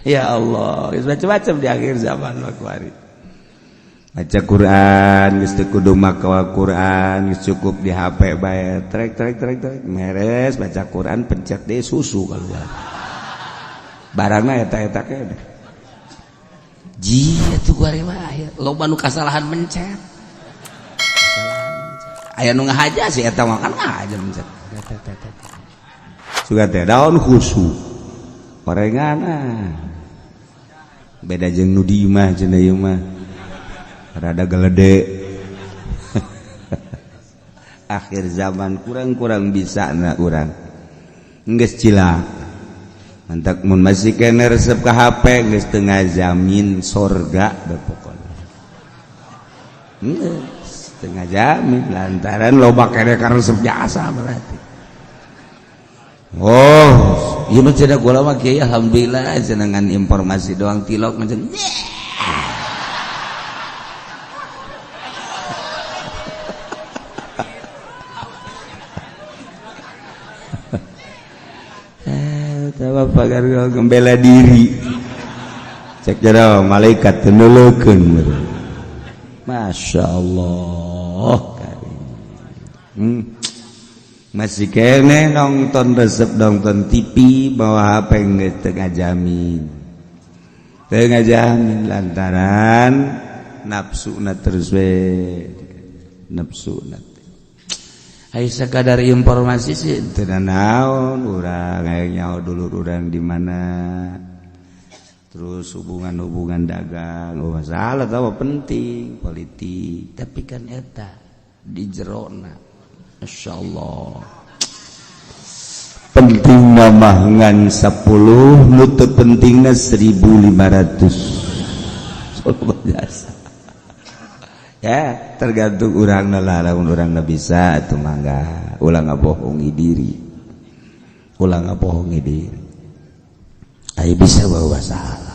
Ya Allah, macam-macam di akhir zaman waktu baca Quran, geus teu kudu maca Quran, geus cukup di HP bae, trek meres baca Quran pencet deui susu keluar. Barangna eta-eta kene. Ji atuh kuari mah loba nu kasalahan mencet. Aya nu ngahaja sih eta mah kan ngahaja mencet. Suga teh daun khusu. Orengana. Beda jeung nu di imah cenah ieu mah. Rada gelede. Akhir zaman kurang bisa na urang. Geus cilak. Mantak mun masih kene resep ka HP geus teu ngajamin sorga da pokona. Geus teu ngajamin lantaran loba kene ka resep jasa berarti. Oh, ieu mah cenah kula mah kieu alhamdulillah cenah informasi doang tilok macam pagar membela diri cek jero malaikat tenuleukeun Masya Allah masih kene nonton resep nonton TV bawa HP geus teu ngajamin lantaran nafsuna terus we nafsuna. Ai sakadar informasi sih teu naon urang aya nyaho dulur urang di mana terus hubungan dagang masalah tahu penting politik tapi kan eta di jerona masyaallah pentingna mah ngan 10 nu teu pentingna 1500 biasa ya tergantung urangna lah lamun urangna bisa atuh mangga ulah ngabohongi diri ai bisa bawa salah